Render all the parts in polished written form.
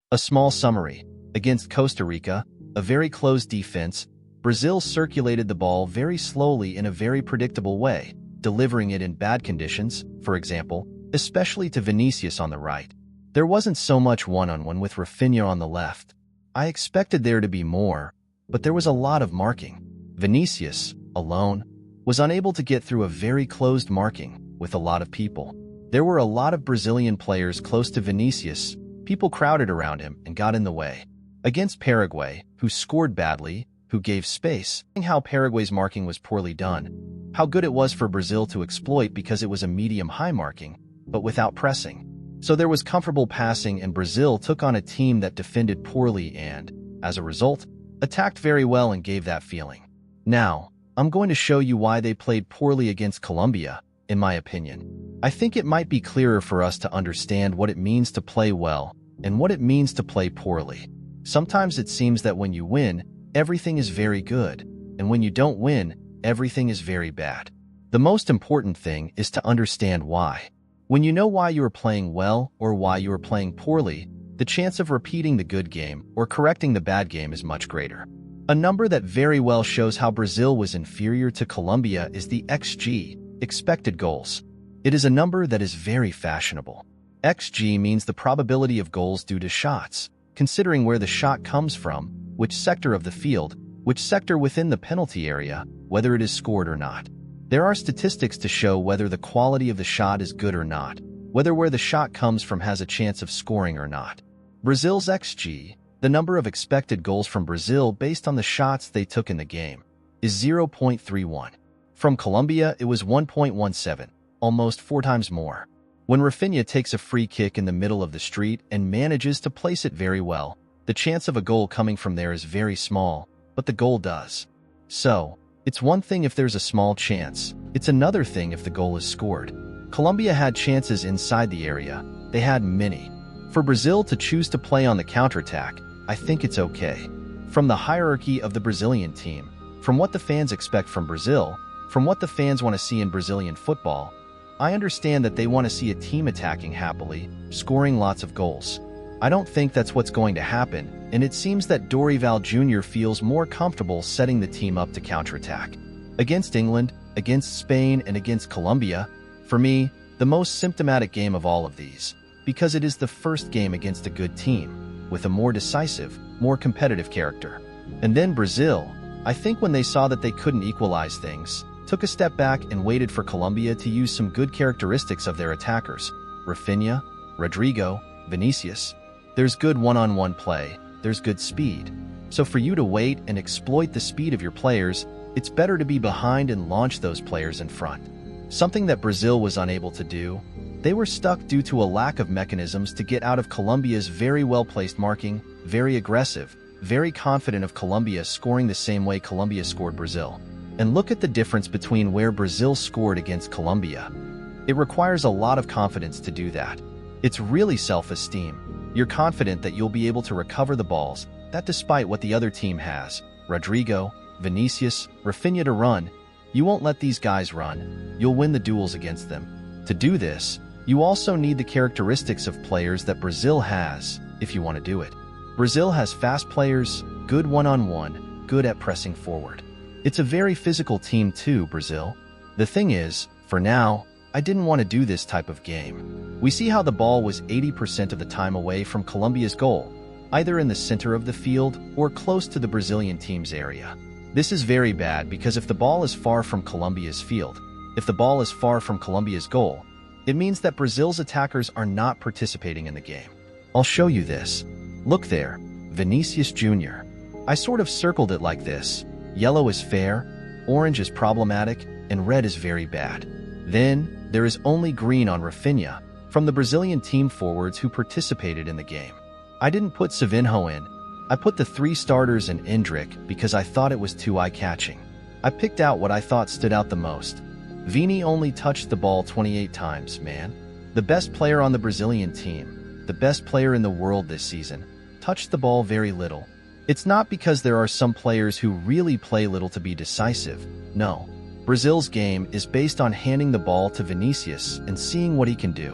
A small summary. Against Costa Rica, a very closed defense, Brazil circulated the ball very slowly in a very predictable way, delivering it in bad conditions, for example, especially to Vinicius on the right. There wasn't so much one-on-one with Rafinha on the left. I expected there to be more, but there was a lot of marking. Vinicius, alone, was unable to get through a very closed marking with a lot of people. There were a lot of Brazilian players close to Vinicius. People crowded around him and got in the way. Against Paraguay, who scored badly, who gave space, how Paraguay's marking was poorly done, how good it was for Brazil to exploit because it was a medium-high marking, but without pressing. So there was comfortable passing and Brazil took on a team that defended poorly and, as a result, attacked very well and gave that feeling. Now, I'm going to show you why they played poorly against Colombia, in my opinion. I think it might be clearer for us to understand what it means to play well and what it means to play poorly. Sometimes it seems that when you win, everything is very good, and when you don't win, everything is very bad. The most important thing is to understand why. When you know why you are playing well or why you are playing poorly, the chance of repeating the good game or correcting the bad game is much greater. A number that very well shows how Brazil was inferior to Colombia is the XG, expected goals. It is a number that is very fashionable. XG means the probability of goals due to shots, considering where the shot comes from, which sector of the field, which sector within the penalty area, whether it is scored or not. There are statistics to show whether the quality of the shot is good or not, whether where the shot comes from has a chance of scoring or not. Brazil's XG, the number of expected goals from Brazil based on the shots they took in the game, is 0.31. From Colombia, it was 1.17, almost 4 times more. When Rafinha takes a free kick in the middle of the street and manages to place it very well, the chance of a goal coming from there is very small, but the goal does. So, it's one thing if there's a small chance, it's another thing if the goal is scored. Colombia had chances inside the area, they had many. For Brazil to choose to play on the counterattack, I think it's okay. From the hierarchy of the Brazilian team, from what the fans expect from Brazil, from what the fans want to see in Brazilian football, I understand that they want to see a team attacking happily, scoring lots of goals. I don't think that's what's going to happen, and it seems that Dorival Jr. feels more comfortable setting the team up to counterattack. Against England, against Spain, and against Colombia, for me, the most symptomatic game of all of these, because it is the first game against a good team, with a more decisive, more competitive character. And then Brazil, I think when they saw that they couldn't equalize things, took a step back and waited for Colombia to use some good characteristics of their attackers, Rafinha, Rodrigo, Vinicius. There's good one-on-one play, there's good speed. So for you to wait and exploit the speed of your players, it's better to be behind and launch those players in front. Something that Brazil was unable to do. They were stuck due to a lack of mechanisms to get out of Colombia's very well-placed marking, very aggressive, very confident of Colombia scoring the same way Colombia scored Brazil. And look at the difference between where Brazil scored against Colombia. It requires a lot of confidence to do that. It's really self-esteem. You're confident that you'll be able to recover the balls, that despite what the other team has, Rodrigo, Vinicius, Rafinha to run, you won't let these guys run. You'll win the duels against them. To do this, you also need the characteristics of players that Brazil has, if you want to do it. Brazil has fast players, good one-on-one, good at pressing forward. It's a very physical team too, Brazil. The thing is, for now, I didn't want to do this type of game. We see how the ball was 80% of the time away from Colombia's goal, either in the center of the field or close to the Brazilian team's area. This is very bad because if the ball is far from Colombia's field, if the ball is far from Colombia's goal, it means that Brazil's attackers are not participating in the game. I'll show you this. Look there, Vinicius Jr. I sort of circled it like this. Yellow is fair, orange is problematic, and red is very bad. Then, there is only green on Rafinha, from the Brazilian team forwards who participated in the game. I didn't put Savinho in. I put the 3 starters and Endrick because I thought it was too eye-catching. I picked out what I thought stood out the most. Vini only touched the ball 28 times, man. The best player on the Brazilian team, the best player in the world this season, touched the ball very little. It's not because there are some players who really play little to be decisive. No. Brazil's game is based on handing the ball to Vinicius and seeing what he can do.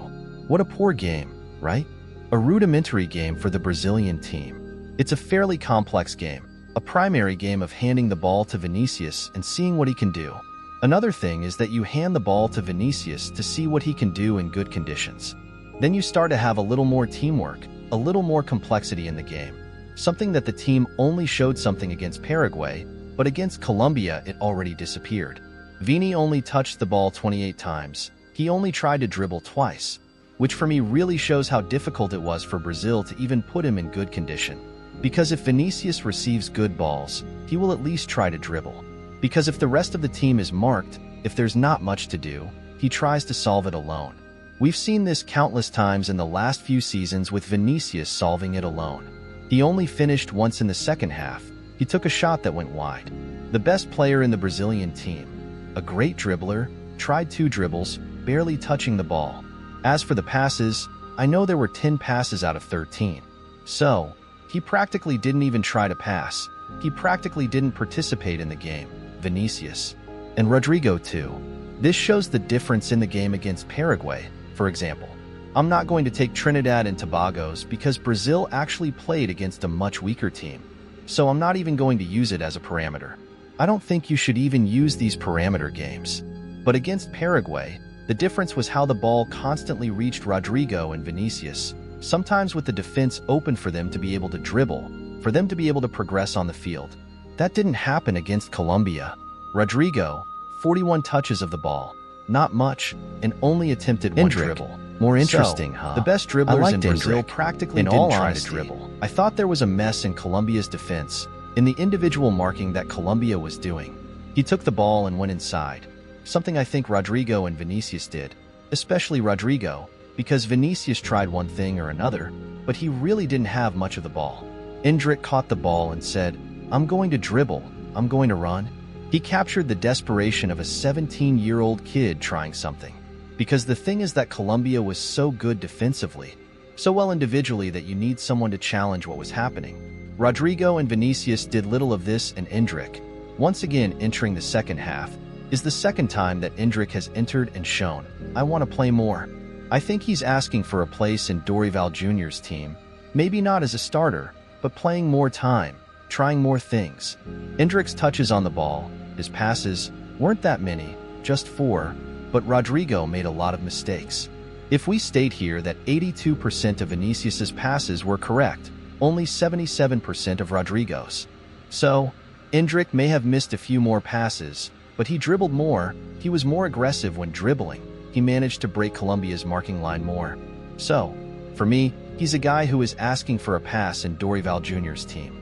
What a poor game, right? a rudimentary game for the Brazilian team. It's a fairly complex game, a primary game of handing the ball to Vinicius and seeing what he can do. Another thing is that you hand the ball to Vinicius to see what he can do in good conditions. Then you start to have a little more teamwork, a little more complexity in the game. Something that the team only showed something against Paraguay, but against Colombia it already disappeared. Vini only touched the ball 28 times. He only tried to dribble twice, which for me really shows how difficult it was for Brazil to even put him in good condition. Because if Vinicius receives good balls, he will at least try to dribble. Because if the rest of the team is marked, if there's not much to do, he tries to solve it alone. We've seen this countless times in the last few seasons with Vinicius solving it alone. He only finished once in the second half. He took a shot that went wide. The best player in the Brazilian team, a great dribbler, tried 2 dribbles, barely touching the ball. As for the passes, I know there were 10 passes out of 13. So, he practically didn't even try to pass. He practically didn't participate in the game, Vinicius. And Rodrigo too. This shows the difference in the game against Paraguay, for example. I'm not going to take Trinidad and Tobago's because Brazil actually played against a much weaker team. So I'm not even going to use it as a parameter. I don't think you should even use these parameter games. But against Paraguay, the difference was how the ball constantly reached Rodrigo and Vinicius, sometimes with the defense open for them to be able to dribble, for them to be able to progress on the field. That didn't happen against Colombia. Rodrigo, 41 touches of the ball, not much, and only attempted one dribble. More interesting, huh? The best dribblers in Brazil practically didn't try to dribble. I thought there was a mess in Colombia's defense, in the individual marking that Colombia was doing. He took the ball and went inside, something I think Rodrigo and Vinicius did, especially Rodrigo, because Vinicius tried one thing or another, but he really didn't have much of the ball. Endrick caught the ball and said, "I'm going to dribble, I'm going to run." He captured the desperation of a 17-year-old kid trying something. Because the thing is that Colombia was so good defensively, so well individually that you need someone to challenge what was happening. Rodrigo and Vinicius did little of this, and Endrick, once again entering the second half, is the second time that Endrick has entered and shown, "I want to play more." I think he's asking for a place in Dorival Jr.'s team, maybe not as a starter, but playing more time, trying more things. Endrick's touches on the ball, his passes, weren't that many, just 4, but Rodrigo made a lot of mistakes. If we state here that 82% of Vinicius's passes were correct, only 77% of Rodrigo's. So, Endrick may have missed a few more passes, but he dribbled more, he was more aggressive when dribbling, he managed to break Colombia's marking line more. So, for me, he's a guy who is asking for a pass in Dorival Jr.'s team.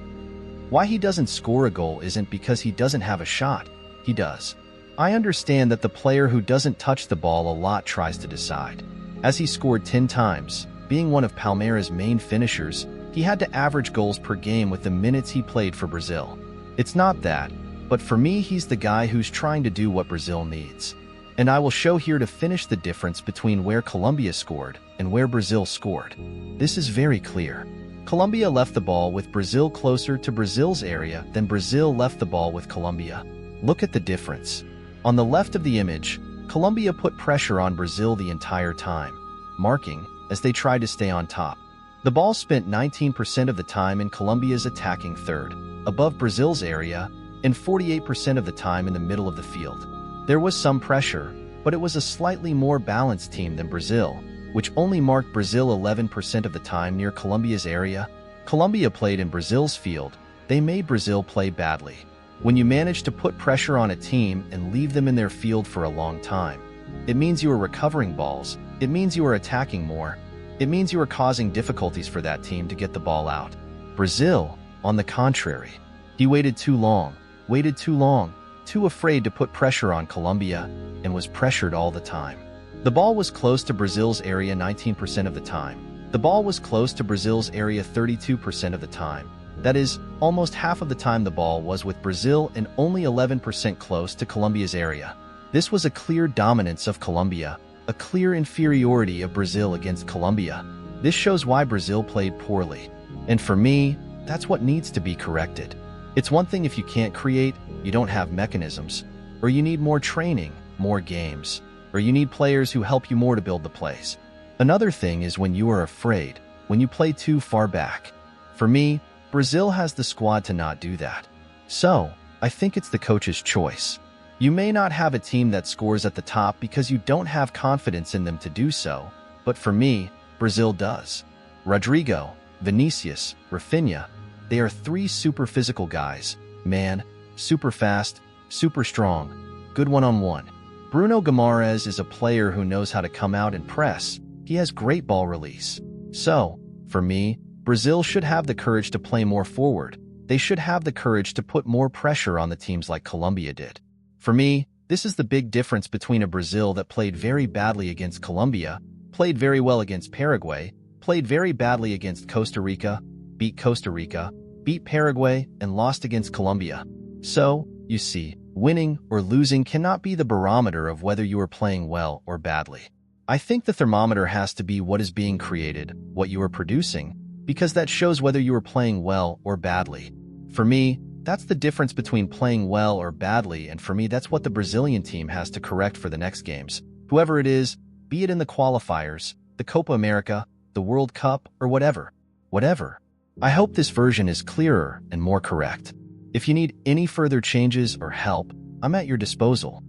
Why he doesn't score a goal isn't because he doesn't have a shot, he does. I understand that the player who doesn't touch the ball a lot tries to decide. As he scored 10 times, being one of Palmeiras' main finishers, he had to average goals per game with the minutes he played for Brazil. It's not that, but for me he's the guy who's trying to do what Brazil needs. And I will show here to finish the difference between where Colombia scored and where Brazil scored. This is very clear. Colombia left the ball with Brazil closer to Brazil's area than Brazil left the ball with Colombia. Look at the difference. On the left of the image, Colombia put pressure on Brazil the entire time, marking as they tried to stay on top. The ball spent 19% of the time in Colombia's attacking third, above Brazil's area, and 48% of the time in the middle of the field. There was some pressure, but it was a slightly more balanced team than Brazil, which only marked Brazil 11% of the time near Colombia's area. Colombia played in Brazil's field. They made Brazil play badly. When you manage to put pressure on a team and leave them in their field for a long time, it means you are recovering balls, it means you are attacking more, it means you are causing difficulties for that team to get the ball out. Brazil, on the contrary, he waited too long, too afraid to put pressure on Colombia, and was pressured all the time. The ball was close to Brazil's area 19% of the time. The ball was close to Brazil's area 32% of the time. That is, almost half of the time the ball was with Brazil and only 11% close to Colombia's area. This was a clear dominance of Colombia, a clear inferiority of Brazil against Colombia. This shows why Brazil played poorly. And for me, that's what needs to be corrected. It's one thing if you can't create, you don't have mechanisms, or you need more training, more games, or you need players who help you more to build the plays. Another thing is when you are afraid, when you play too far back. For me, Brazil has the squad to not do that. So, I think it's the coach's choice. You may not have a team that scores at the top because you don't have confidence in them to do so, but for me, Brazil does. Rodrigo, Vinicius, Rafinha, they are three super physical guys. Man, super fast, super strong, good one-on-one. Bruno Guimaraes is a player who knows how to come out and press. He has great ball release. So, for me, Brazil should have the courage to play more forward. They should have the courage to put more pressure on the teams like Colombia did. For me, this is the big difference between a Brazil that played very badly against Colombia, played very well against Paraguay, played very badly against Costa Rica, beat Paraguay, and lost against Colombia. So, you see, winning or losing cannot be the barometer of whether you are playing well or badly. I think the thermometer has to be what is being created, what you are producing, because that shows whether you are playing well or badly. For me, that's the difference between playing well or badly, and for me that's what the Brazilian team has to correct for the next games. Whoever it is, be it in the qualifiers, the Copa America, the World Cup, or whatever. I hope this version is clearer and more correct. If you need any further changes or help, I'm at your disposal.